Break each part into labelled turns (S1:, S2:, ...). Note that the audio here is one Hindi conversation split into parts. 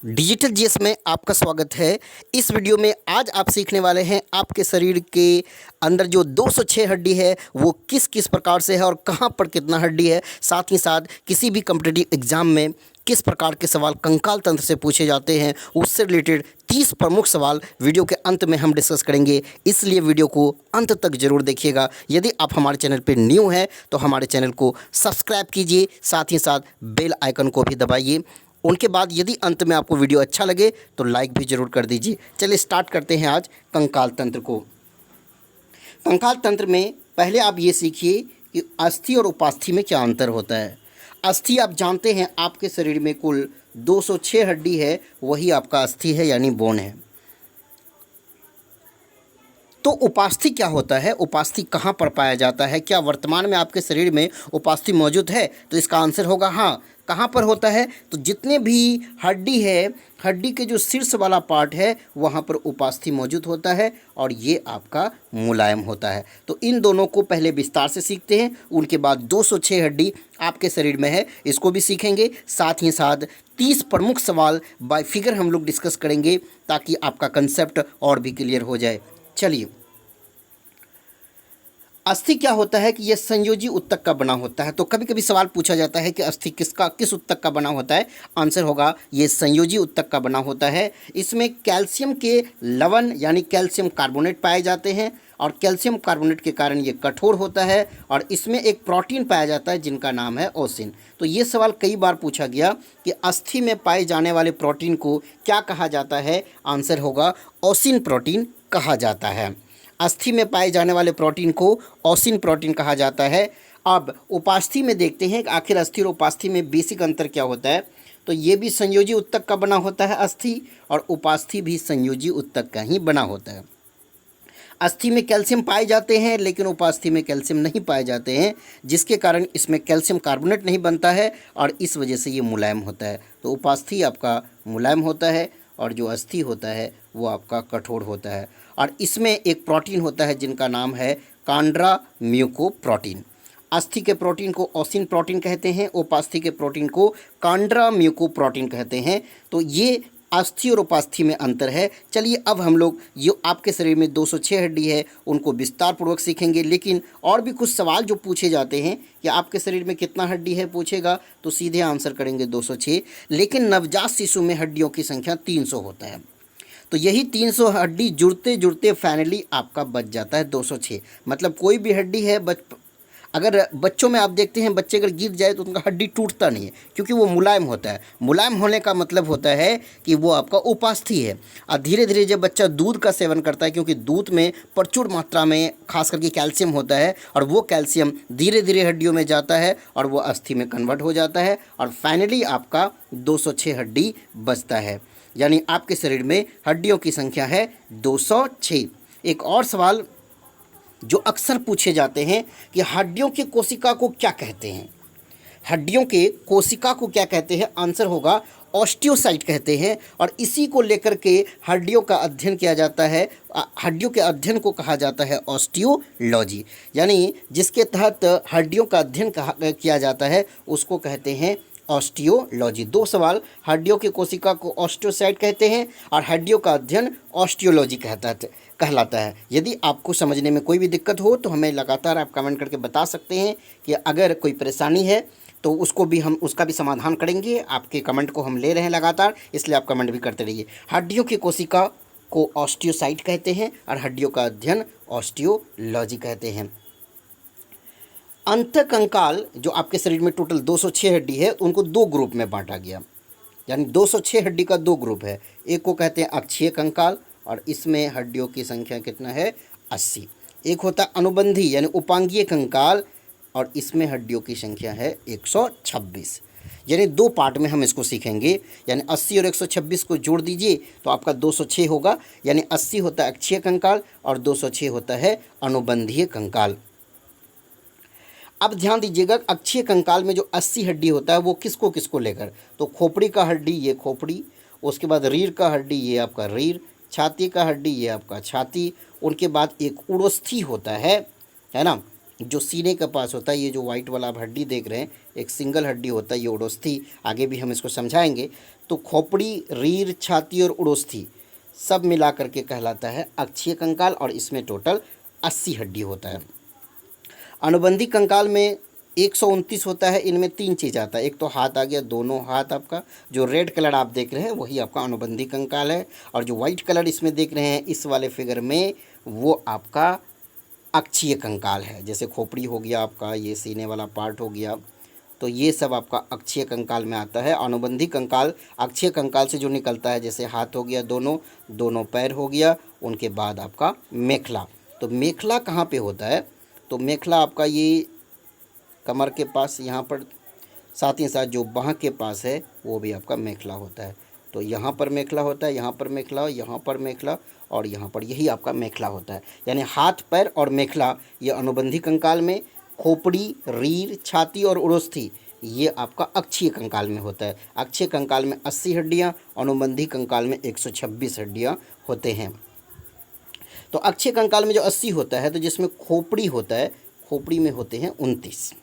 S1: डिजिटल जीएस में आपका स्वागत है। इस वीडियो में आज आप सीखने वाले हैं आपके शरीर के अंदर जो 206 हड्डी है वो किस किस प्रकार से है और कहां पर कितना हड्डी है। साथ ही साथ किसी भी कॉम्पिटिटिव एग्जाम में किस प्रकार के सवाल कंकाल तंत्र से पूछे जाते हैं, उससे रिलेटेड 30 प्रमुख सवाल वीडियो के अंत में हम डिस्कस करेंगे। इसलिए वीडियो को अंत तक जरूर देखिएगा। यदि आप हमारे चैनल पर न्यू हैं तो हमारे चैनल को सब्सक्राइब कीजिए, साथ ही साथ बेल आइकन को भी दबाइए। उनके बाद यदि अंत में आपको वीडियो अच्छा लगे तो लाइक भी ज़रूर कर दीजिए। चलिए स्टार्ट करते हैं आज कंकाल तंत्र को। कंकाल तंत्र में पहले आप ये सीखिए कि अस्थि और उपास्थि में क्या अंतर होता है। अस्थि आप जानते हैं आपके शरीर में कुल 206 हड्डी है, वही आपका अस्थि है यानी बोन है। तो उपास्थि क्या होता है, उपास्थि कहाँ पर पाया जाता है, क्या वर्तमान में आपके शरीर में उपास्थि मौजूद है? तो इसका आंसर होगा हाँ। कहाँ पर होता है? तो जितने भी हड्डी है, हड्डी के जो शीर्ष वाला पार्ट है वहाँ पर उपास्थि मौजूद होता है और ये आपका मुलायम होता है। तो इन दोनों को पहले विस्तार से सीखते हैं, उनके बाद 206 हड्डी आपके शरीर में है इसको भी सीखेंगे। साथ ही साथ 30 प्रमुख सवाल बाय फिगर हम लोग डिस्कस करेंगे ताकि आपका कंसेप्ट और भी क्लियर हो जाए। चलिए, अस्थि क्या होता है कि यह संयोजी उत्तक का बना होता है। तो कभी कभी सवाल पूछा जाता है कि अस्थि किस उत्तक का बना होता है। आंसर होगा ये संयोजी उत्तक का बना होता है। इसमें कैल्शियम के लवण यानी कैल्शियम कार्बोनेट पाए जाते हैं और कैल्शियम कार्बोनेट के कारण ये कठोर होता है और इसमें एक प्रोटीन पाया जाता है जिनका नाम है ओसिन। तो ये सवाल कई बार पूछा गया कि अस्थि में पाए जाने वाले प्रोटीन को क्या कहा जाता है। आंसर होगा ओसिन प्रोटीन कहा जाता है। अस्थि में पाए जाने वाले प्रोटीन को ओसिन प्रोटीन कहा जाता है। अब उपास्थि में देखते हैं कि आखिर अस्थि और उपास्थि में बेसिक अंतर क्या होता है। तो ये भी संयोजी उत्तक का बना होता है अस्थि, और उपास्थि भी संयोजी उत्तक का ही बना होता है। अस्थि में कैल्शियम पाए जाते हैं लेकिन उपास्थि में कैल्शियम नहीं पाए जाते हैं, जिसके कारण इसमें कैल्शियम कार्बोनेट नहीं बनता है और इस वजह से ये मुलायम होता है। तो उपास्थि आपका मुलायम होता है और जो अस्थि होता है वो आपका कठोर होता है। और इसमें एक प्रोटीन होता है जिनका नाम है कांड्रा म्यूकोप्रोटीन। अस्थि के प्रोटीन को ओसिन प्रोटीन कहते हैं, उपास्थि के प्रोटीन को कांड्रा म्यूकोप्रोटीन कहते हैं। तो ये अस्थि और उपास्थि में अंतर है। चलिए अब हम लोग जो आपके शरीर में 206 हड्डी है उनको विस्तार पूर्वक सीखेंगे। लेकिन और भी कुछ सवाल जो पूछे जाते हैं कि आपके शरीर में कितना हड्डी है पूछेगा तो सीधे आंसर करेंगे 206। लेकिन नवजात शिशु में हड्डियों की संख्या 300 होता है। तो यही 300 हड्डी जुड़ते जुड़ते फाइनली आपका बच जाता है 206। मतलब कोई भी हड्डी है अगर बच्चों में आप देखते हैं बच्चे अगर गिर जाए तो उनका हड्डी टूटता नहीं है क्योंकि वो मुलायम होता है। मुलायम होने का मतलब होता है कि वो आपका उपास्थि है। और धीरे धीरे जब बच्चा दूध का सेवन करता है, क्योंकि दूध में प्रचुर मात्रा में खास करके कैल्शियम होता है और वो कैल्शियम धीरे धीरे हड्डियों में जाता है और वो अस्थि में कन्वर्ट हो जाता है और फाइनली आपका 206 हड्डी बचता है। यानी आपके शरीर में हड्डियों की संख्या है 206। एक और सवाल जो अक्सर पूछे जाते हैं कि हड्डियों की कोशिका को क्या कहते हैं। हड्डियों के कोशिका को क्या कहते हैं? आंसर होगा ऑस्टियोसाइट कहते हैं। और इसी को लेकर के हड्डियों का अध्ययन किया जाता है। हड्डियों के अध्ययन को कहा जाता है ऑस्टियोलॉजी, यानी जिसके तहत हड्डियों का अध्ययन किया जाता है उसको कहते हैं ऑस्टियोलॉजी। दो सवाल, हड्डियों की कोशिका को ऑस्टियोसाइट कहते हैं और हड्डियों का अध्ययन ऑस्टियोलॉजी कहलाता है। यदि आपको समझने में कोई भी दिक्कत हो तो हमें लगातार आप कमेंट करके बता सकते हैं कि अगर कोई परेशानी है तो उसका भी समाधान करेंगे। आपके कमेंट को हम ले रहे हैं लगातार, इसलिए आप कमेंट भी करते रहिए। हड्डियों की कोशिका को ऑस्टियोसाइट कहते हैं और हड्डियों का अध्ययन ऑस्टियोलॉजी कहते हैं। अंतःकंकाल जो आपके शरीर में टोटल 206 हड्डी है उनको दो ग्रुप में बांटा गया। यानी 206 हड्डी का दो ग्रुप है। एक को कहते हैं अक्षीय कंकाल और इसमें हड्डियों की संख्या कितना है 80। एक होता है अनुबंधी यानी उपांगीय कंकाल और इसमें हड्डियों की संख्या है 126। यानी दो पार्ट में हम इसको सीखेंगे। यानी 80 और 126 को जोड़ दीजिए तो आपका 206 होगा। यानी 80 होता है अक्षीय कंकाल और 206 होता है अनुबंधीय कंकाल। अब ध्यान दीजिएगा, अक्षीय कंकाल में जो 80 हड्डी होता है वो किसको किसको लेकर, तो खोपड़ी का हड्डी ये खोपड़ी, उसके बाद रीढ़ का हड्डी ये आपका रीढ़, छाती का हड्डी ये आपका छाती, उनके बाद एक उड़स्थि होता है ना, जो सीने के पास होता है। ये जो वाइट वाला आप हड्डी देख रहे हैं एक सिंगल हड्डी होता है, ये उड़स्थि। आगे भी हम इसको समझाएंगे। तो खोपड़ी, रीढ़, छाती और उड़ोस्थी सब मिला करके कहलाता है अक्षीय कंकाल, और इसमें टोटल 80 हड्डी होता है। अनुबंधी कंकाल में 129 होता है। इनमें 3 चीज़ आता है, एक तो हाथ आ गया, दोनों हाथ आपका, जो रेड कलर आप देख रहे हैं वही आपका अनुबंधी कंकाल है, और जो वाइट कलर इसमें देख रहे हैं इस वाले फिगर में वो आपका अक्षीय कंकाल है। जैसे खोपड़ी हो गया आपका, ये सीने वाला पार्ट हो गया, तो ये सब आपका अक्षीय कंकाल में आता है। अनुबंधी कंकाल अक्षीय कंकाल से जो निकलता है, जैसे हाथ हो गया, दोनों पैर हो गया, उनके बाद आपका मेखला। तो मेखला कहाँ पे होता है? तो मेखला आपका ये कमर के पास यहाँ पर, साथ ही साथ जो बाह के पास है वो भी आपका मेखला होता है। तो यहाँ पर मेखला होता है, यहाँ पर मेखला, यहाँ पर मेखला, और यहाँ पर, यही आपका मेखला होता है। यानी हाथ, पैर और मेखला ये अनुबंधी कंकाल में, खोपड़ी, रीढ़, छाती और उड़ोस्थी ये आपका अक्षीय कंकाल में होता है। अक्षीय कंकाल में 80 हड्डियाँ, अनुबंधी कंकाल में 126 हड्डियाँ होते हैं। तो अक्षीय कंकाल में जो 80 होता है, तो जिसमें खोपड़ी होता है, खोपड़ी में होते हैं 29।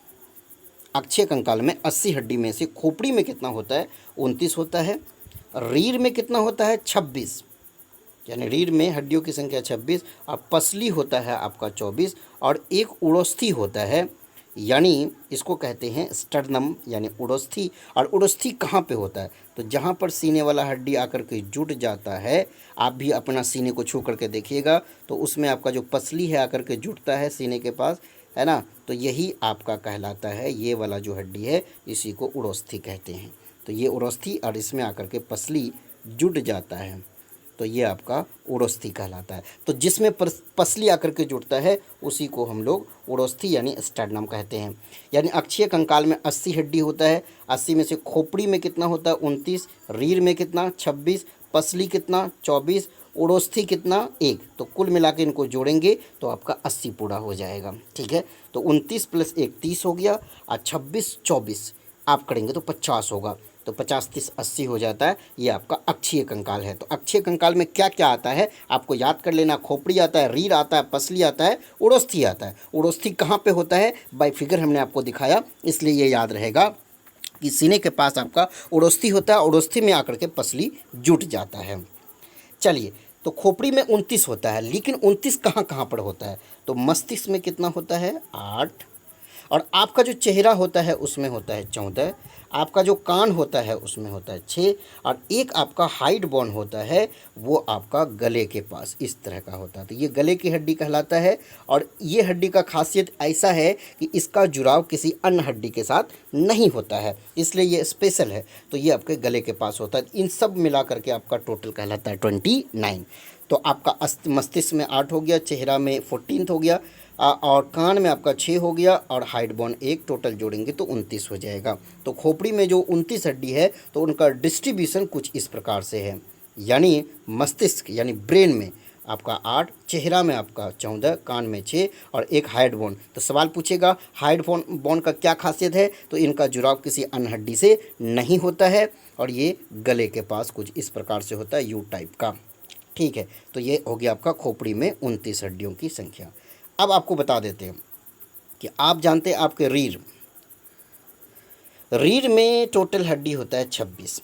S1: अक्षीय कंकाल में 80 हड्डी में से खोपड़ी में कितना होता है? 29 होता है। रीढ़ में कितना होता है? 26, यानी रीढ़ में हड्डियों की संख्या 26, और पसली होता है आपका 24, और एक उड़ोस्थी होता है, यानी इसको कहते हैं स्टर्नम, यानी उड़ोस्थी। और उड़ोस्थी कहाँ पे होता है? तो जहाँ पर सीने वाला हड्डी आकर के जुट जाता है, आप भी अपना सीने को छू करके देखिएगा, तो उसमें आपका जो पसली है आकर के जुटता है सीने के पास, है ना, तो यही आपका कहलाता है, ये वाला जो हड्डी है इसी को उड़ोस्थी कहते हैं। तो ये उड़ोस्थी, और इसमें आकर के पसली जुट जाता है, तो ये आपका उड़ोस्थी कहलाता है। तो जिसमें पसली आकर के जुड़ता है उसी को हम लोग उड़ोस्थी यानी स्टर्नम कहते हैं। यानी अक्षीय कंकाल में 80 हड्डी होता है। 80 में से खोपड़ी में कितना होता है? 29, रीढ़ में कितना? 26, पसली कितना? 24, उड़ोस्थी कितना? 1। तो कुल मिला के इनको जोड़ेंगे तो आपका 80 पूरा हो जाएगा। ठीक है, तो 29 + 1 30 हो गया, और 26 24 आप करेंगे तो 50 होगा। तो 50 30 80 हो जाता है। ये आपका अक्षीय कंकाल है। तो अक्षीय कंकाल में क्या क्या आता है आपको याद कर लेना। खोपड़ी आता है, रीढ़ आता है, पसली आता है, उड़ोस्थी आता है। उड़ोस्थी कहाँ पे होता है? बाय फिगर हमने आपको दिखाया, इसलिए ये याद रहेगा कि सीने के पास आपका उड़ोस्थी होता है, उड़ोस्थी में आकर के पसली जुट जाता है। चलिए, तो खोपड़ी में 29 होता है, लेकिन 29 कहाँ कहाँ पर होता है? तो मस्तिष्क में कितना होता है? 8, और आपका जो चेहरा होता है उसमें होता है 14, आपका जो कान होता है उसमें होता है 6, और एक आपका हाइड बोन होता है वो आपका गले के पास इस तरह का होता है। तो ये गले की हड्डी कहलाता है, और ये हड्डी का खासियत ऐसा है कि इसका जुड़ाव किसी अन्य हड्डी के साथ नहीं होता है, इसलिए ये स्पेशल है। तो ये आपके गले के पास होता है। इन सब मिला करके आपका टोटल कहलाता है 29। तो आपका मस्तिष्क में 8 हो गया, चेहरा में 14 हो गया, और कान में आपका 6 हो गया, और हाइड बोन 1, टोटल जोड़ेंगे तो 29 हो जाएगा। तो खोपड़ी में जो 29 हड्डी है तो उनका डिस्ट्रीब्यूशन कुछ इस प्रकार से है, यानी मस्तिष्क यानी ब्रेन में आपका 8, चेहरा में आपका 14, कान में 6, और एक हाइड बोन। तो सवाल पूछेगा हाइड बोन का क्या खासियत है? तो इनका जुड़ाव किसी अन्य हड्डी से नहीं होता है, और ये गले के पास कुछ इस प्रकार से होता है, यू टाइप का। ठीक है, तो ये हो गया आपका खोपड़ी में 29 हड्डियों की संख्या। अब आपको बता देते हैं कि आप जानते हैं आपके रीढ़ में टोटल हड्डी होता है 26,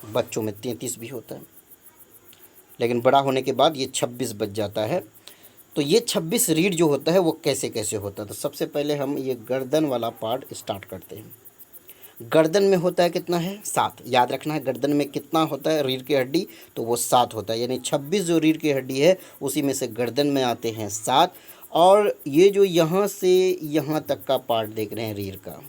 S1: बच्चों में 33 भी होता है, लेकिन बड़ा होने के बाद ये 26 बच जाता है। तो ये 26 रीढ़ जो होता है वो कैसे कैसे होता है? तो सबसे पहले हम ये गर्दन वाला पार्ट स्टार्ट करते हैं। गर्दन में होता है कितना है? 7। याद रखना है गर्दन में कितना होता है रीढ़ की हड्डी, तो वो 7 होता है। यानी 26 जो रीढ़ की हड्डी है उसी में से गर्दन में आते हैं 7। और ये जो यहाँ से यहाँ तक का पार्ट देख रहे हैं रीढ़ का,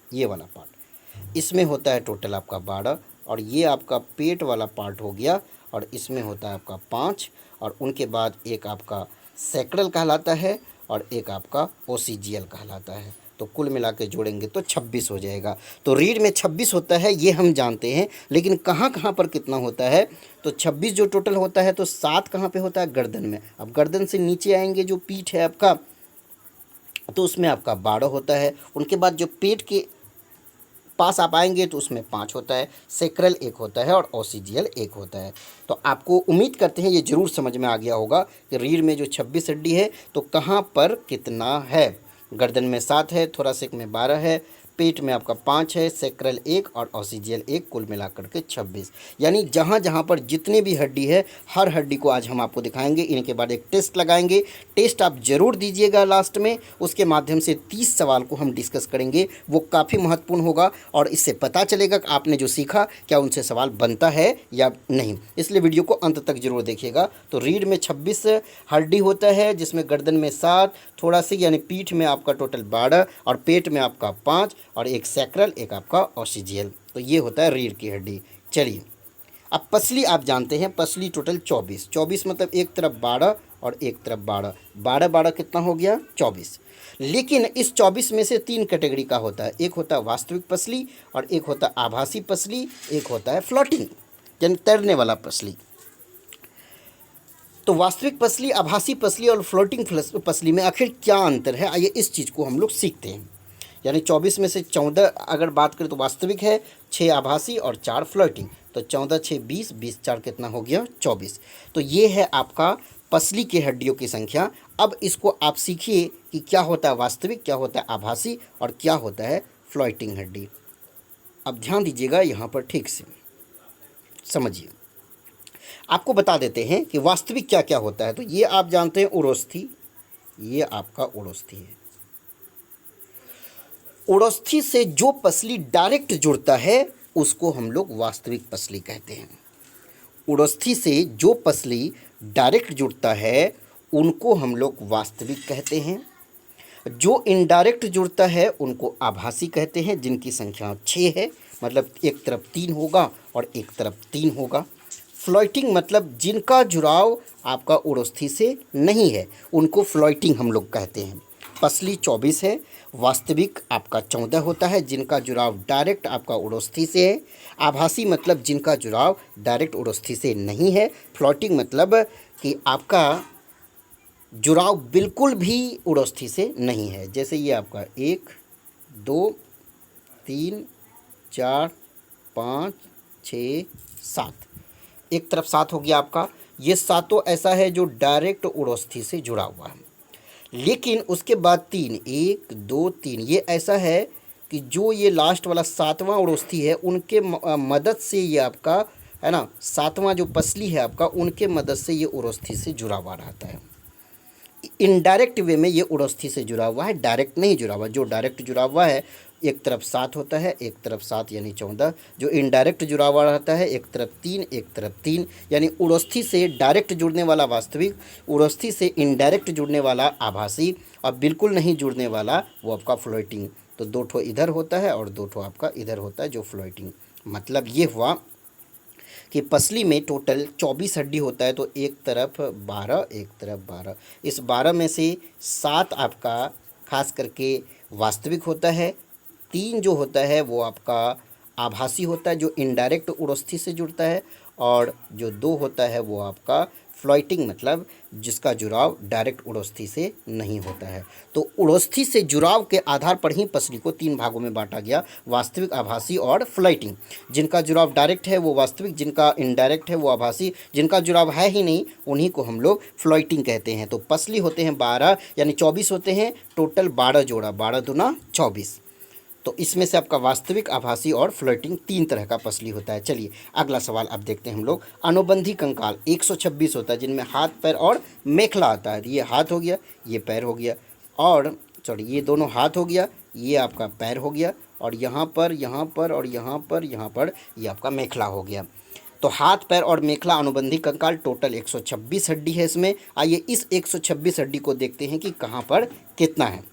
S1: ये वाला पार्ट, इसमें होता है टोटल आपका 12। और ये आपका पेट वाला पार्ट हो गया, और इसमें होता है आपका 5। और उनके बाद एक आपका सैक्रल कहलाता है, और एक आपका ओसीजियल कहलाता है। तो कुल मिला के जोड़ेंगे तो 26 हो जाएगा। तो रीढ़ में 26 होता है ये हम जानते हैं, लेकिन कहाँ कहाँ पर कितना होता है? तो 26 जो टोटल होता है तो 7 कहाँ पे होता है? गर्दन में। अब गर्दन से नीचे आएंगे जो पीठ है आपका, तो उसमें आपका 12 होता है। उनके बाद जो पेट के पास आप आएंगे तो उसमें 5 होता है, सेक्रल 1 होता है, और ओसीजियल 1 होता है। तो आपको उम्मीद करते हैं ये ज़रूर समझ में आ गया होगा कि रीढ़ में जो 26 हड्डी है तो कहाँ पर कितना है। गर्दन में 7 है, थोरासिक में 12 है, पेट में आपका 5 है, सैक्रल 1 और ऑसीजियल 1, कुल मिलाकर के 26। यानी जहाँ जहाँ पर जितने भी हड्डी है हर हड्डी को आज हम आपको दिखाएंगे। इनके बाद एक टेस्ट लगाएंगे। टेस्ट आप ज़रूर दीजिएगा लास्ट में, उसके माध्यम से 30 सवाल को हम डिस्कस करेंगे। वो काफ़ी महत्वपूर्ण होगा और इससे पता चलेगा कि आपने जो सीखा क्या उनसे सवाल बनता है या नहीं। इसलिए वीडियो को अंत तक जरूर देखिएगा। तो रीढ़ में 26 हड्डी होता है, जिसमें गर्दन में 7, थोड़ा सी यानी पीठ में आपका टोटल 12 और पेट में आपका 5 और एक सैक्रल, एक आपका ऑसीजियल। तो ये होता है रीढ़ की हड्डी। चलिए अब पसली आप जानते हैं, पसली टोटल 24 मतलब एक तरफ 12 और एक तरफ 12, 12 कितना हो गया 24। लेकिन इस 24 में से 3 कैटेगरी का होता है। एक होता है वास्तविक पसली और एक होता है आभासी पसली, एक होता है फ्लोटिंग यानी तैरने वाला पसली। तो वास्तविक पसली, आभासी पसली और फ्लोटिंग पसली में आखिर क्या अंतर है, आइए इस चीज़ को हम लोग सीखते हैं। यानी 24 में से 14 अगर बात करें तो वास्तविक है, 6 आभासी और 4 फ्लोटिंग। तो 14 6 20, 20 4 कितना हो गया 24। तो ये है आपका पसली के हड्डियों की संख्या। अब इसको आप सीखिए कि क्या होता है वास्तविक, क्या होता है आभासी और क्या होता है फ्लोटिंग हड्डी। अब ध्यान दीजिएगा यहाँ पर ठीक से समझिए। आपको बता देते हैं कि वास्तविक क्या क्या होता है। तो ये आप जानते हैं उड़ोस्थी, ये आपका उड़ोस्थी है। उड़ोस्थी से जो पसली डायरेक्ट जुड़ता है उसको हम लोग वास्तविक पसली कहते हैं। उड़ोस्थी से जो पसली डायरेक्ट जुड़ता है उनको हम लोग वास्तविक कहते हैं। जो इनडायरेक्ट जुड़ता है उनको आभासी कहते हैं, जिनकी संख्या 6 है, मतलब एक तरफ 3 होगा और एक तरफ 3 होगा। फ्लोटिंग मतलब जिनका जुड़ाव आपका उड़ोस्थी से नहीं है उनको फ्लोटिंग हम लोग कहते हैं। पसली 24 है, वास्तविक आपका 14 होता है, जिनका जुड़ाव डायरेक्ट आपका उड़ोस्थी से है। आभासी मतलब जिनका जुड़ाव डायरेक्ट उड़ोस्थी से नहीं है। फ्लोटिंग मतलब कि आपका जुड़ाव बिल्कुल भी उड़ोस्थी से नहीं है। जैसे ये आपका 1 2 3 4 5 6 7, एक तरफ 7 हो गया आपका। ये सातों ऐसा है जो डायरेक्ट उड़ोस्थी से जुड़ा हुआ है। लेकिन उसके बाद 3 1 2 3 ये ऐसा है कि जो ये लास्ट वाला 7वां उड़ोस्थी है उनके मदद से ये आपका है ना, 7वां जो पसली है आपका, उनके मदद से ये उड़ोस्थी से जुड़ा हुआ रहता है। इनडायरेक्ट वे में ये उड़ोस्थी से जुड़ा हुआ है, डायरेक्ट नहीं जुड़ा हुआ। जो डायरेक्ट जुड़ा हुआ है एक तरफ 7 होता है, एक तरफ 7 यानी 14। जो इनडायरेक्ट जुड़ा हुआ रहता है एक तरफ 3, एक तरफ 3, यानी उड़ोस्थी से डायरेक्ट जुड़ने वाला वास्तविक, उड़ोस्थी से इनडायरेक्ट जुड़ने वाला आभासी और बिल्कुल नहीं जुड़ने वाला वो आपका फ्लोटिंग। तो 2 ठो इधर होता है और 2 ठो आपका इधर होता है जो फ्लोटिंग। मतलब ये हुआ कि पसली में टोटल 24 हड्डी होता है। तो एक तरफ 12, एक तरफ 12। इस 12 में से 7 आपका खास करके वास्तविक होता है, 3 जो होता है वो आपका आभासी होता है जो इनडायरेक्ट उड़ोस्थी से जुड़ता है, और जो 2 होता है वो आपका फ्लोटिंग मतलब जिसका जुड़ाव डायरेक्ट उड़ोस्थी से नहीं होता है। तो उड़ोस्थी से जुड़ाव के आधार पर ही पसली को 3 भागों में बांटा गया, वास्तविक, आभासी और फ्लोटिंग। जिनका जुड़ाव डायरेक्ट है वो वास्तविक, जिनका इनडायरेक्ट है वो आभासी, जिनका जुड़ाव है ही नहीं उन्हीं को हम लोग फ्लोटिंग कहते हैं। तो पसली होते हैं 12 यानी 24 होते हैं, टोटल 12 जोड़ा, 12 दूना 24। तो इसमें से आपका वास्तविक, आभासी और फ्लोटिंग 3 तरह का पसली होता है। चलिए अगला सवाल अब देखते हैं हम लोग। अनुबंधी कंकाल 126 होता है, जिनमें हाथ, पैर और मेखला आता है। ये हाथ हो गया, ये पैर हो गया, और सॉरी ये दोनों हाथ हो गया, ये आपका पैर हो गया, और यहाँ पर, यहाँ पर और यहाँ पर, यहाँ पर ये आपका मेखला हो गया। तो हाथ, पैर और मेखला अनुबंधी कंकाल टोटल 126 हड्डी है इसमें। आइए इस 126 हड्डी को देखते हैं कि कहाँ पर कितना है।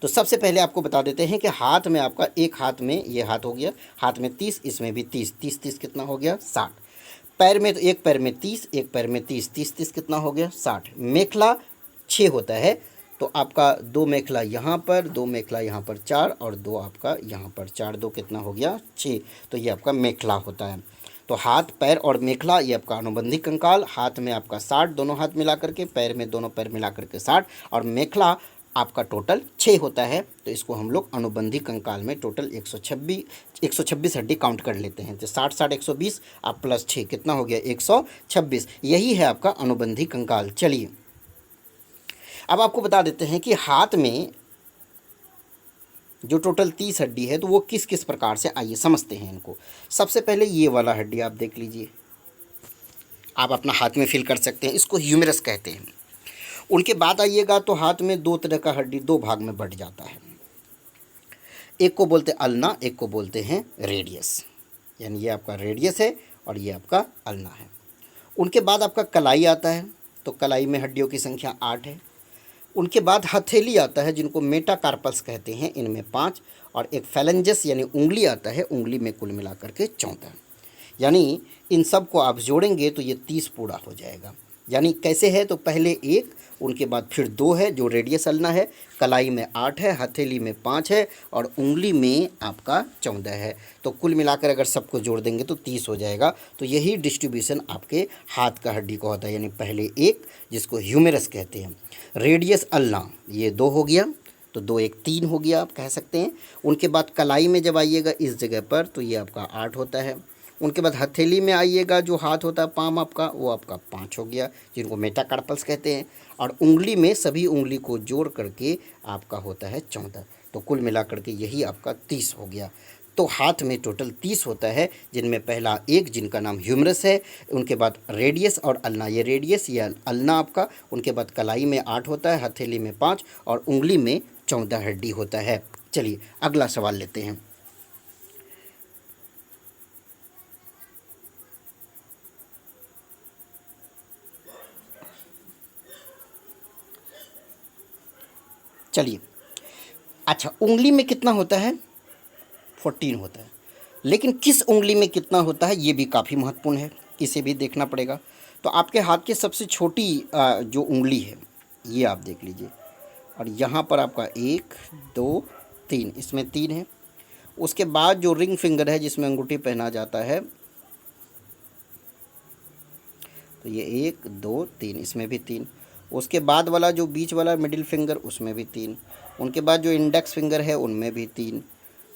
S1: तो सबसे पहले आपको बता देते हैं कि हाथ में आपका, एक हाथ में ये हाथ हो गया, हाथ में 30, इसमें भी 30, 30 30 कितना हो गया 60। पैर में तो एक पैर में 30, एक पैर में 30, 30 30 कितना हो गया 60। मेखला 6 होता है, तो आपका 2 मेखला यहाँ पर, 2 मेखला यहाँ पर 4 और 2 आपका यहाँ पर 4, 2 कितना हो गया 6। तो ये आपका मेखला होता है। तो हाथ, पैर और मेखला ये आपका अनुबंधी कंकाल। हाथ में आपका 60 दोनों हाथ मिला करके, पैर में दोनों पैर मिला करके 60, और मेखला आपका टोटल 6 होता है। तो इसको हम लोग अनुबंधी कंकाल में टोटल 126 हड्डी काउंट कर लेते हैं। तो 60 60 120 आप प्लस 6 कितना हो गया 126। यही है आपका अनुबंधी कंकाल। चलिए अब आपको बता देते हैं कि हाथ में जो टोटल 30 हड्डी है तो वो किस किस प्रकार से, आइए समझते हैं इनको। सबसे पहले ये वाला हड्डी आप देख लीजिए, आप अपना हाथ में फील कर सकते हैं, इसको ह्यूमरस कहते हैं। उनके बाद आइएगा तो हाथ में दो तरह का हड्डी दो भाग में बढ़ जाता है, एक को बोलते हैं अल्ना, एक को बोलते हैं रेडियस, यानी ये आपका रेडियस है और ये आपका अल्ना है। उनके बाद आपका कलाई आता है, तो कलाई में हड्डियों की संख्या 8 है। उनके बाद हथेली आता है जिनको मेटाकार्पल्स कहते हैं, इनमें 5, और एक फैलेंजस यानी उंगली आता है, उंगली में कुल मिलाकर के 14। यानी इन सब को आप जोड़ेंगे तो ये 30 पूरा हो जाएगा। यानी कैसे है, तो पहले 1, उनके बाद फिर 2 है जो रेडियस अल्ना है, कलाई में 8 है, हथेली में 5 है और उंगली में आपका 14 है। तो कुल मिलाकर अगर सबको जोड़ देंगे तो 30 हो जाएगा। तो यही डिस्ट्रीब्यूशन आपके हाथ का हड्डी का होता है, यानी पहले 1 जिसको ह्यूमेरस कहते हैं, रेडियस अल्ना, ये 2 हो गया, तो 2 1 3 हो गया आप कह सकते हैं। उनके बाद कलाई में जब आइएगा इस जगह पर तो ये आपका 8 होता है। उनके बाद हथेली में आइएगा, जो हाथ होता है पाम आपका, वो आपका 5 हो गया, जिनको मेटाकार्पल्स कहते हैं। और उंगली में सभी उंगली को जोड़ करके आपका होता है 14। तो कुल मिलाकर के यही आपका 30 हो गया। तो हाथ में टोटल 30 होता है, जिनमें पहला 1 जिनका नाम ह्यूमरस है, उनके बाद रेडियस और अल्ना, ये रेडियस या अल्ना आपका, उनके बाद कलाई में 8 होता है, हथेली में 5 और उंगली में 14 हड्डी होता है। चलिए अगला सवाल लेते हैं। चलिए, अच्छा उंगली में कितना होता है, 14 होता है, लेकिन किस उंगली में कितना होता है ये भी काफ़ी महत्वपूर्ण है, इसे भी देखना पड़ेगा। तो आपके हाथ की सबसे छोटी जो उंगली है ये आप देख लीजिए, और यहाँ पर आपका 1 2 3, इसमें 3 है। उसके बाद जो रिंग फिंगर है जिसमें अंगूठी पहना जाता है, तो ये 1 2 3, इसमें भी 3। उसके बाद वाला जो बीच वाला मिडिल फिंगर, उसमें भी 3। उनके बाद जो इंडेक्स फिंगर है उनमें भी 3।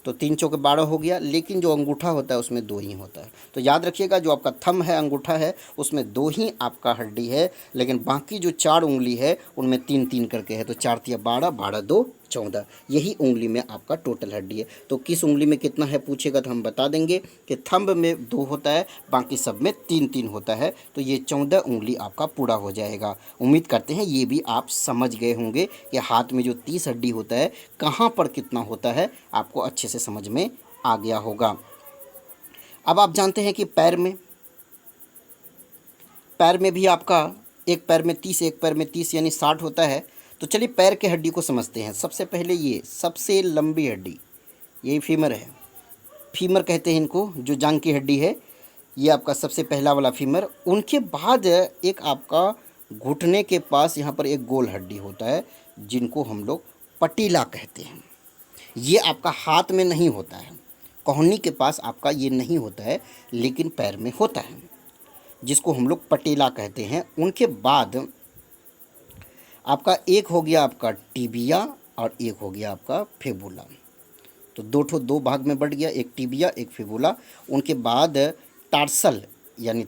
S1: तो 3 चौके 12 हो गया, लेकिन जो अंगूठा होता है उसमें 2 ही होता है। तो याद रखिएगा, जो आपका थंब है, अंगूठा है, उसमें 2 ही आपका हड्डी है, लेकिन बाकी जो 4 उंगली है उनमें 3 3 करके है। तो 4 तिया 12, 12 2 14, यही उंगली में आपका टोटल हड्डी है। तो किस उंगली में कितना है पूछेगा तो हम बता देंगे कि थंब में 2 होता है, बाकी सब में 3 3 होता है। तो ये 14 उंगली आपका पूरा हो जाएगा। उम्मीद करते हैं ये भी आप समझ गए होंगे कि हाथ में जो 30 हड्डी होता है कहाँ पर कितना होता है, आपको अच्छे से समझ में आ गया होगा। अब आप जानते हैं कि पैर में भी आपका एक पैर में 30, एक पैर में 30, यानी 60 होता है। तो चलिए पैर के हड्डी को समझते हैं। सबसे पहले ये सबसे लंबी हड्डी, यही फीमर है, फीमर कहते हैं इनको, जो जांघ की हड्डी है, ये आपका सबसे पहला वाला फीमर। उनके बाद एक आपका घुटने के पास यहाँ पर एक गोल हड्डी होता है, जिनको हम लोग पटीला कहते हैं। ये आपका हाथ में नहीं होता है, कोहनी के पास आपका ये नहीं होता है, लेकिन पैर में होता है, जिसको हम लोग पटीला कहते हैं। उनके बाद आपका एक हो गया आपका टिबिया और एक हो गया आपका फिबुला। तो दो भाग में बढ़ गया, एक टिबिया एक फिबुला। उनके बाद टार्सल, यानी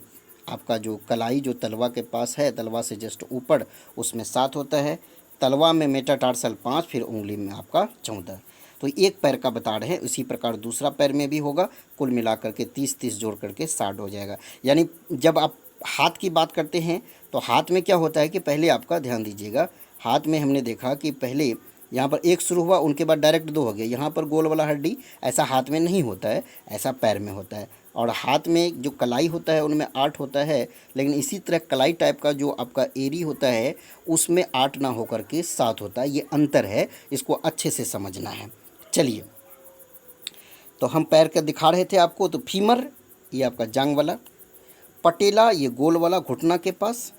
S1: आपका जो कलाई जो तलवा के पास है, तलवा से जस्ट ऊपर, उसमें 7 होता है। तलवा में मेटाटार्सल 5, फिर उंगली में आपका 14। तो एक पैर का बता रहे हैं, उसी प्रकार दूसरा पैर में भी होगा। कुल मिलाकर के 30 30 जोड़ करके 60 हो जाएगा। यानी जब आप हाथ की बात करते हैं तो हाथ में क्या होता है कि पहले आपका ध्यान दीजिएगा, हाथ में हमने देखा कि पहले यहाँ पर 1 शुरू हुआ, उनके बाद डायरेक्ट 2 हो गया। यहाँ पर गोल वाला हड्डी ऐसा हाथ में नहीं होता है, ऐसा पैर में होता है। और हाथ में जो कलाई होता है उनमें 8 होता है, लेकिन इसी तरह कलाई टाइप का जो आपका एरी होता है उसमें 8 ना होकर के 7 होता है। ये अंतर है, इसको अच्छे से समझना है। चलिए, तो हम पैर का दिखा रहे थे आपको। तो फीमर ये आपका जांघ वाला, पटेला ये गोल वाला घुटना के पास,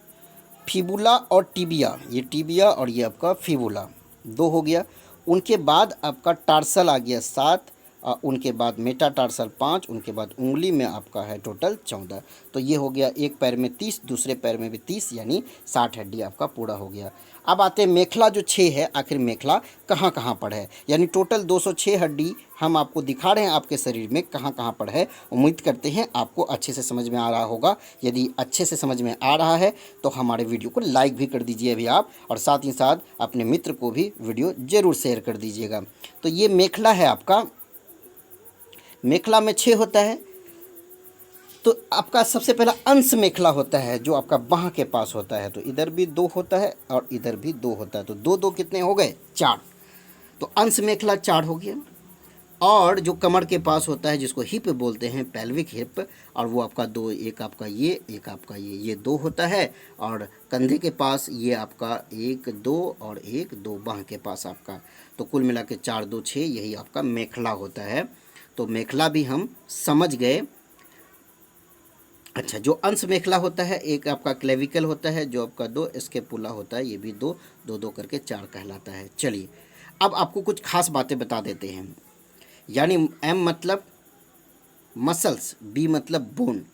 S1: फिबुला और टिबिया, ये टिबिया और ये आपका फिबुला 2 हो गया। उनके बाद आपका टार्सल आ गया 7, उनके बाद मेटाटार्सल 5, उनके बाद उंगली में आपका है टोटल 14। तो ये हो गया एक पैर में 30, दूसरे पैर में भी 30, यानी 60 हड्डी आपका पूरा हो गया। अब आते हैं मेखला जो 6 है, आखिर मेखला कहाँ कहाँ पर है, यानी टोटल 206 हड्डी हम आपको दिखा रहे हैं आपके शरीर में कहाँ कहाँ पर है। उम्मीद करते हैं आपको अच्छे से समझ में आ रहा होगा। यदि अच्छे से समझ में आ रहा है तो हमारे वीडियो को लाइक भी कर दीजिए अभी आप, और साथ ही साथ अपने मित्र को भी वीडियो ज़रूर शेयर कर दीजिएगा। तो ये मेखला है आपका, मेखला में 6 होता है। तो आपका सबसे पहला अंश मेखला होता है जो आपका बाह के पास होता है, तो इधर भी 2 होता है और इधर भी 2 होता है, तो 2 2 कितने हो गए, 4। तो अंश मेखला 4 हो गया। और जो कमर के पास होता है जिसको हिप बोलते हैं, पेल्विक हिप, और वो आपका 2, एक आपका ये, एक आपका ये 2 होता है। और कंधे के पास ये आपका 1 2 और 1 2 बाह के पास आपका, तो कुल मिला के 4 2 6, यही आपका मेखला होता है। तो मेखला भी हम समझ गए। अच्छा, जो अंश मेखला होता है, एक आपका क्लेविकल होता है जो आपका 2, स्कैपुला होता है, ये भी 2 2 2 करके 4 कहलाता है। चलिए अब आपको कुछ खास बातें बता देते हैं। यानी एम मतलब मसल्स, बी मतलब बोन,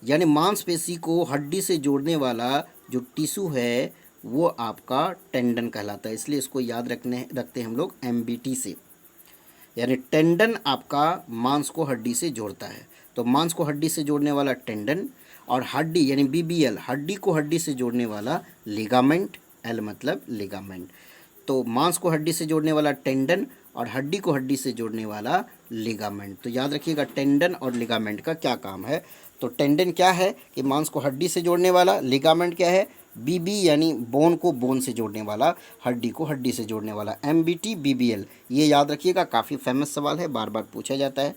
S1: यानी मांसपेशी को हड्डी से जोड़ने वाला जो टिश्यू है वो आपका टेंडन कहलाता है, इसलिए इसको याद रखते हैं हम लोग MBT से। यानी टेंडन आपका मांस को हड्डी से जोड़ता है, तो मांस को हड्डी से जोड़ने वाला टेंडन, और हड्डी यानी BBL हड्डी को हड्डी से जोड़ने वाला लिगामेंट, L मतलब लिगामेंट। तो मांस को हड्डी से जोड़ने वाला टेंडन और हड्डी को हड्डी से जोड़ने वाला लिगामेंट। तो याद रखिएगा टेंडन और लिगामेंट का क्या काम है। तो टेंडन क्या है कि मांस को हड्डी से जोड़ने वाला, लिगामेंट क्या है, BB यानी बोन को बोन से जोड़ने वाला, हड्डी को हड्डी से जोड़ने वाला, MBT BBL। ये याद रखिएगा, काफ़ी फेमस सवाल है, बार बार पूछा जाता है।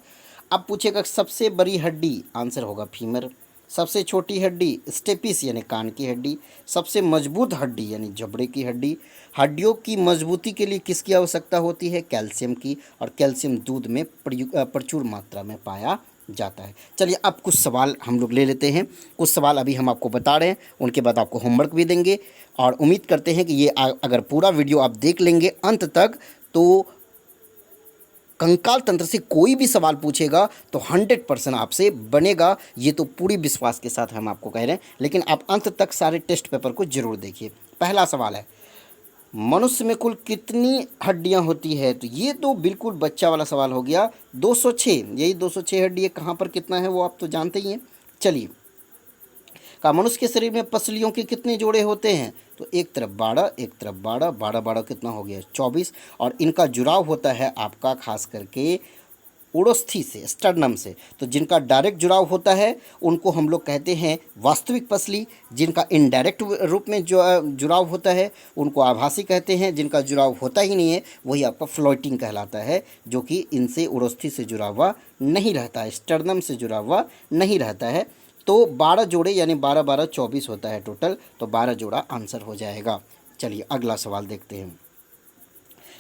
S1: अब पूछेगा सबसे बड़ी हड्डी, आंसर होगा फीमर। सबसे छोटी हड्डी स्टेपिस यानी कान की हड्डी। सबसे मजबूत हड्डी यानी जबड़े की हड्डी। हड्डियों की मजबूती के लिए किसकी आवश्यकता होती है, कैल्शियम की, और कैल्शियम दूध में प्रचुर मात्रा में पाया जाता है। चलिए अब कुछ सवाल हम लोग ले लेते हैं। कुछ सवाल अभी हम आपको बता रहे हैं, उनके बाद आपको होमवर्क भी देंगे, और उम्मीद करते हैं कि ये अगर पूरा वीडियो आप देख लेंगे अंत तक, तो कंकाल तंत्र से कोई भी सवाल पूछेगा तो 100% आपसे बनेगा। ये तो पूरी विश्वास के साथ हम आपको कह रहे हैं, लेकिन आप अंत तक सारे टेस्ट पेपर को जरूर देखिए। पहला सवाल है, मनुष्य में कुल कितनी हड्डियां होती है, तो ये तो बिल्कुल बच्चा वाला सवाल हो गया। 206, यही 206 हड्डियाँ, कहाँ पर कितना है वो आप तो जानते ही हैं। चलिए, का मनुष्य के शरीर में पसलियों के कितने जोड़े होते हैं, तो एक तरफ 12, एक तरफ 12, 12 12 कितना हो गया, 24। और इनका जुड़ाव होता है आपका खास करके उड़स्थि से, स्टर्नम से। तो जिनका डायरेक्ट जुड़ाव होता है उनको हम लोग कहते हैं वास्तविक पसली, जिनका इनडायरेक्ट रूप में जो जुड़ाव होता है उनको आभासी कहते हैं, जिनका जुड़ाव होता ही नहीं है वही आपका फ्लोटिंग कहलाता है, जो कि इनसे उड़स्थि से जुड़ा हुआ नहीं रहता है, स्टर्नम से जुड़ा हुआ नहीं रहता है। तो 12 जोड़े यानी 12 12 24 होता है टोटल, तो 12 जोड़ा आंसर हो जाएगा। चलिए अगला सवाल देखते हैं।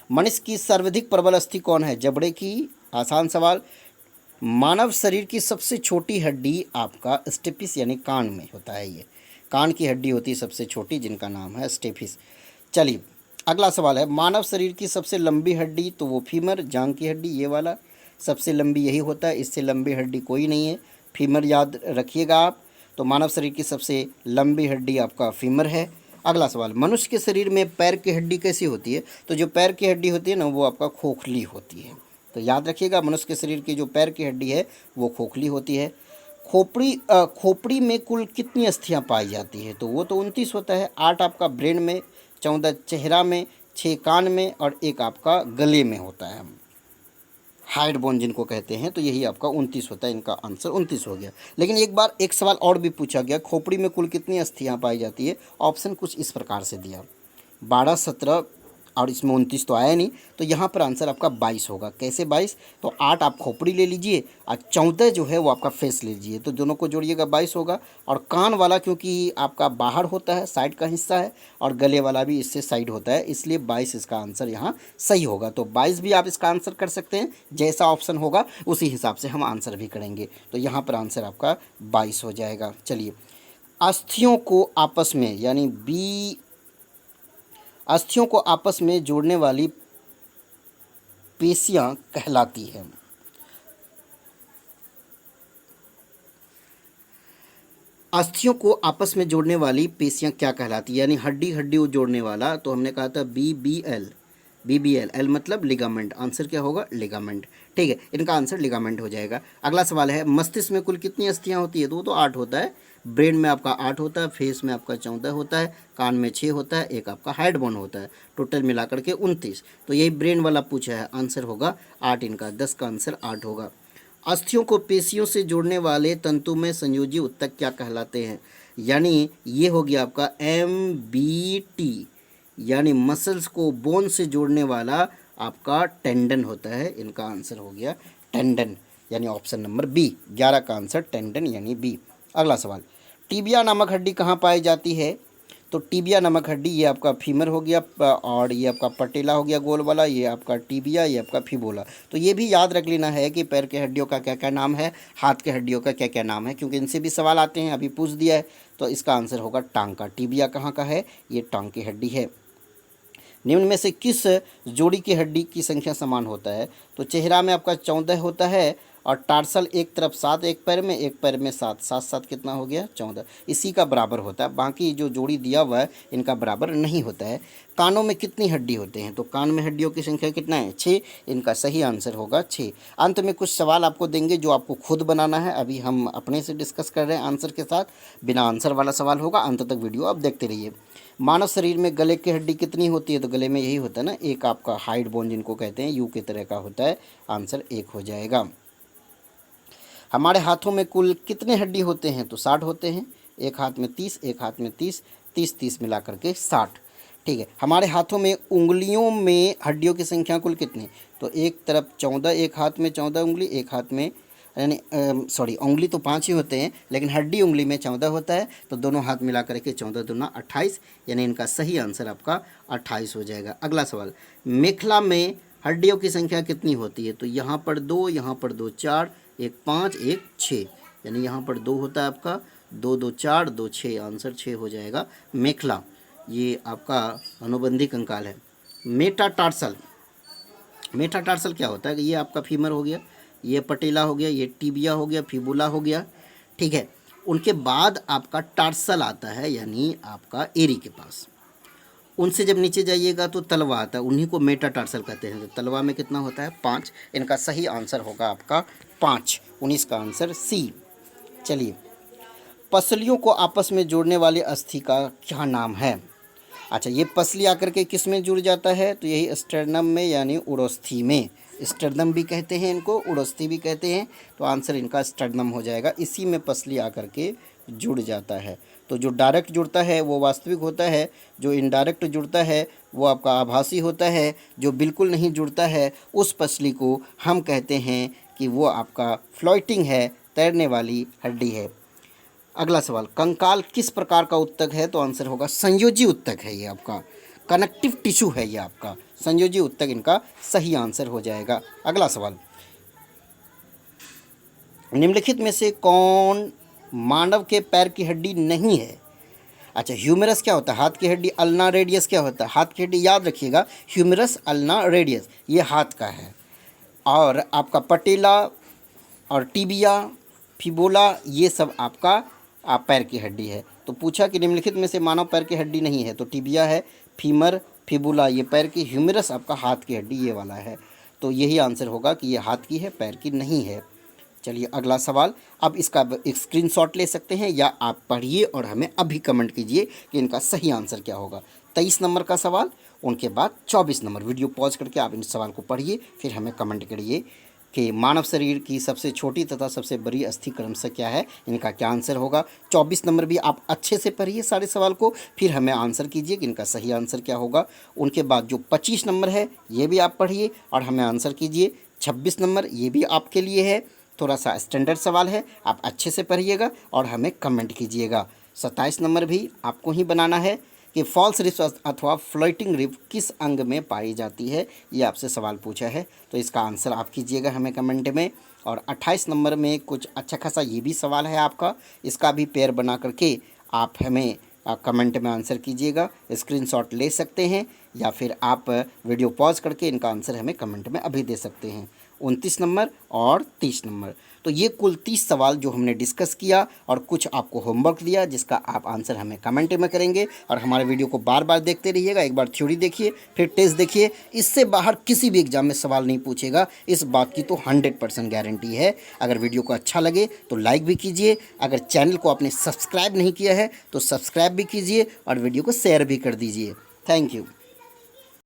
S1: मनुष्य की सर्वाधिक प्रबल अस्थि कौन है, जबड़े की, आसान सवाल। मानव शरीर की सबसे छोटी हड्डी आपका स्टेपिस यानी कान में होता है, ये कान की हड्डी होती है सबसे छोटी, जिनका नाम है स्टेपिस। चलिए अगला सवाल है, मानव शरीर की सबसे लंबी हड्डी, तो वो फीमर, जांग की हड्डी, ये वाला सबसे लंबी यही होता है, इससे लंबी हड्डी कोई नहीं है, फीमर याद रखिएगा आप। तो मानव शरीर की सबसे लंबी हड्डी आपका फीमर है। अगला सवाल, मनुष्य के शरीर में पैर की हड्डी कैसी होती है, तो जो पैर की हड्डी होती है ना वो आपका खोखली होती है। तो याद रखिएगा, मनुष्य के शरीर की जो पैर की हड्डी है वो खोखली होती है। खोपड़ी में कुल कितनी अस्थियां पाई जाती है, तो वो तो 29 होता है। 8 आपका ब्रेन में, 14 चेहरा में, 6 कान में, और 1 आपका गले में होता है, हाइड बोन जिनको कहते हैं। तो यही आपका 29 होता है, इनका आंसर 29 हो गया। लेकिन एक बार एक सवाल और भी पूछा गया, खोपड़ी में कुल कितनी अस्थियां पाई जाती है, ऑप्शन कुछ इस प्रकार से दिया, 12 17, और इसमें 29 तो आया नहीं, तो यहाँ पर आंसर आपका 22 होगा। कैसे 22, तो 8 आप खोपड़ी ले लीजिए और 14 जो है वो आपका फेस ले लीजिए, तो दोनों को जोड़िएगा 22 होगा। और कान वाला क्योंकि आपका बाहर होता है, साइड का हिस्सा है, और गले वाला भी इससे साइड होता है, इसलिए 22 इसका आंसर यहाँ सही होगा। तो 22 भी आप इसका आंसर कर सकते हैं, जैसा ऑप्शन होगा उसी हिसाब से हम आंसर भी करेंगे। तो यहाँ पर आंसर आपका 22 हो जाएगा। चलिए, अस्थियों को आपस में यानी अस्थियों को आपस में जोड़ने वाली पेशियां कहलाती हैं, अस्थियों को आपस में जोड़ने वाली पेशियां क्या कहलाती है, यानी हड्डी हड्डी को जोड़ने वाला, तो हमने कहा था BBL, BBL, एल मतलब लिगामेंट, आंसर क्या होगा लिगामेंट। ठीक है, इनका आंसर लिगामेंट हो जाएगा। अगला सवाल है, मस्तिष्क में कुल कितनी अस्थियां होती है, तो 8 होता है। ब्रेन में आपका 8 होता है, फेस में आपका 14 होता है, कान में 6 होता है, एक आपका हेड बोन होता है, टोटल मिलाकर के 29। तो यही ब्रेन वाला पूछा है, आंसर होगा 8, इनका 10 का आंसर 8 होगा। अस्थियों को पेशियों से जोड़ने वाले तंतु में संयोजी ऊतक क्या कहलाते हैं, यानी ये हो गया आपका MBT, यानी मसल्स को बोन से जोड़ने वाला आपका टेंडन होता है, इनका आंसर हो गया टेंडन, यानी ऑप्शन नंबर बी, 11 का आंसर टेंडन यानी बी। अगला सवाल, टीबिया नामक हड्डी कहाँ पाई जाती है, तो टीबिया नामक हड्डी ये आपका फीमर हो गया, और ये आपका पटेला हो गया गोल वाला, ये आपका टीबिया, ये आपका फिबोला। तो ये भी याद रख लेना है कि पैर के हड्डियों का क्या क्या नाम है, हाथ के हड्डियों का क्या क्या नाम है, क्योंकि इनसे भी सवाल आते हैं, अभी पूछ दिया है। तो इसका आंसर होगा टांग का। टीबिया कहाँ का है, ये टांग की हड्डी है। निम्न में से किस जोड़ी की हड्डी की संख्या समान होता है, तो चेहरा में आपका 14 होता है, और टार्सल एक तरफ 7, एक पैर में 7, 7 7 कितना हो गया 14, इसी का बराबर होता है। बाकी जो जोड़ी दिया हुआ है इनका बराबर नहीं होता है। कानों में कितनी हड्डी होते हैं, तो कान में हड्डियों की संख्या कितना है 6, इनका सही आंसर होगा 6। अंत में कुछ सवाल आपको देंगे जो आपको खुद बनाना है, अभी हम अपने से डिस्कस कर रहे हैं आंसर के साथ, बिना आंसर वाला सवाल होगा, अंत तक वीडियो आप देखते रहिए। मानव शरीर में गले की हड्डी कितनी होती है, तो गले में यही होता है ना, एक आपका हाइड बोन जिनको कहते हैं, यू के तरह का होता है, आंसर 1 हो जाएगा। हमारे हाथों में कुल कितने हड्डी होते हैं, तो 60 होते हैं, एक हाथ में 30, एक हाथ में 30, 30 30 मिला करके 60। ठीक है, हमारे हाथों में उंगलियों में हड्डियों की संख्या कुल कितनी, तो एक तरफ 14, एक हाथ में 14 उंगली, एक हाथ में, यानी सॉरी उंगली तो 5 ही होते हैं, लेकिन हड्डी उंगली में 14 होता है, तो दोनों हाथ मिला करके 14 दूना 28, यानी इनका सही आंसर आपका 28 हो जाएगा। अगला सवाल, मेखला में हड्डियों की संख्या कितनी होती है, तो यहाँ पर 2, यहाँ पर 2 4, एक 5, एक 6, यानी यहाँ पर 2 होता है आपका, 2 2 4, 2 6, आंसर 6 हो जाएगा मेखला, ये आपका अनुबंधी कंकाल है। मेटाटार्सल, मेटाटार्सल क्या होता है, ये आपका फीमर हो गया, ये पटेला हो गया, ये टीबिया हो गया, फिबुला हो गया। ठीक है, उनके बाद आपका टार्सल आता है, यानी आपका एरी के पास, उनसे जब नीचे जाइएगा तो तलवा आता है, उन्हीं को मेटाटार्सल कहते हैं। तो तलवा में कितना होता है 5, इनका सही आंसर होगा आपका 5, 19 का आंसर सी। चलिए, पसलियों को आपस में जोड़ने वाली अस्थि का क्या नाम है, अच्छा ये पसली आकर के किस में जुड़ जाता है, तो यही स्टर्नम में, यानी उड़स्थि में, स्टर्नम भी कहते हैं इनको, उड़स्थि भी कहते हैं, तो आंसर इनका स्टर्नम हो जाएगा, इसी में पसली आकर के जुड़ जाता है। तो जो डायरेक्ट जुड़ता है वो वास्तविक होता है, जो इनडायरेक्ट जुड़ता है वो आपका आभासी होता है, जो बिल्कुल नहीं जुड़ता है उस पसली को हम कहते हैं कि वो आपका फ्लोटिंग है, तैरने वाली हड्डी है। अगला सवाल, कंकाल किस प्रकार का उत्तक है, तो आंसर होगा संयोजी उत्तक है, ये आपका कनेक्टिव टिश्यू है, ये आपका संयोजी उत्तक इनका सही आंसर हो जाएगा। अगला सवाल, निम्नलिखित में से कौन मानव के पैर की हड्डी नहीं है, अच्छा ह्यूमरस क्या होता है, हाथ की हड्डी, अल्ना रेडियस क्या होता है, हाथ की हड्डी, याद रखिएगा ह्यूमरस अल्ना रेडियस ये हाथ का है, और आपका पटेला और टीबिया फिबोला ये सब आपका पैर की हड्डी है। तो पूछा कि निम्नलिखित में से मानव पैर की हड्डी नहीं है, तो टीबिया है, फीमर फिबुला ये पैर की, ह्यूमरस आपका हाथ की हड्डी ये वाला है, तो यही आंसर होगा कि ये हाथ की है, पैर की नहीं है। चलिए अगला सवाल, अब इसका एक स्क्रीनशॉट ले सकते हैं या आप पढ़िए और हमें अभी कमेंट कीजिए कि इनका सही आंसर क्या होगा। 23 नंबर का सवाल, उनके बाद 24 नंबर, वीडियो पॉज करके आप इन सवाल को पढ़िए, फिर हमें कमेंट करिए कि मानव शरीर की सबसे छोटी तथा सबसे बड़ी अस्थि क्रमशः क्या है, इनका क्या आंसर होगा। 24 नंबर भी आप अच्छे से पढ़िए सारे सवाल को, फिर हमें आंसर कीजिए कि इनका सही आंसर क्या होगा। उनके बाद जो 25 नंबर है ये भी आप पढ़िए और हमें आंसर कीजिए। 26 नंबर ये भी आपके लिए है, थोड़ा सा स्टैंडर्ड सवाल है, आप अच्छे से पढ़िएगा और हमें कमेंट कीजिएगा। 27 नंबर भी आपको ही बनाना है कि फॉल्स रिफ अथवा फ्लोटिंग रिफ किस अंग में पाई जाती है, ये आपसे सवाल पूछा है, तो इसका आंसर आप कीजिएगा हमें कमेंट में। और 28 नंबर में कुछ अच्छा खासा ये भी सवाल है आपका, इसका भी पेयर बना करके आप हमें कमेंट में आंसर कीजिएगा, स्क्रीनशॉट ले सकते हैं या फिर आप वीडियो पॉज करके इनका आंसर हमें कमेंट में अभी दे सकते हैं। 29 नंबर और 30 नंबर। तो ये कुल 30 सवाल जो हमने डिस्कस किया और कुछ आपको होमवर्क दिया, जिसका आप आंसर हमें कमेंट में करेंगे। और हमारे वीडियो को बार बार देखते रहिएगा, एक बार थ्योरी देखिए फिर टेस्ट देखिए, इससे बाहर किसी भी एग्जाम में सवाल नहीं पूछेगा, इस बात की तो 100% गारंटी है। अगर वीडियो को अच्छा लगे तो लाइक भी कीजिए, अगर चैनल को आपने सब्सक्राइब नहीं किया है तो सब्सक्राइब भी कीजिए और वीडियो को शेयर भी कर दीजिए। Thank you.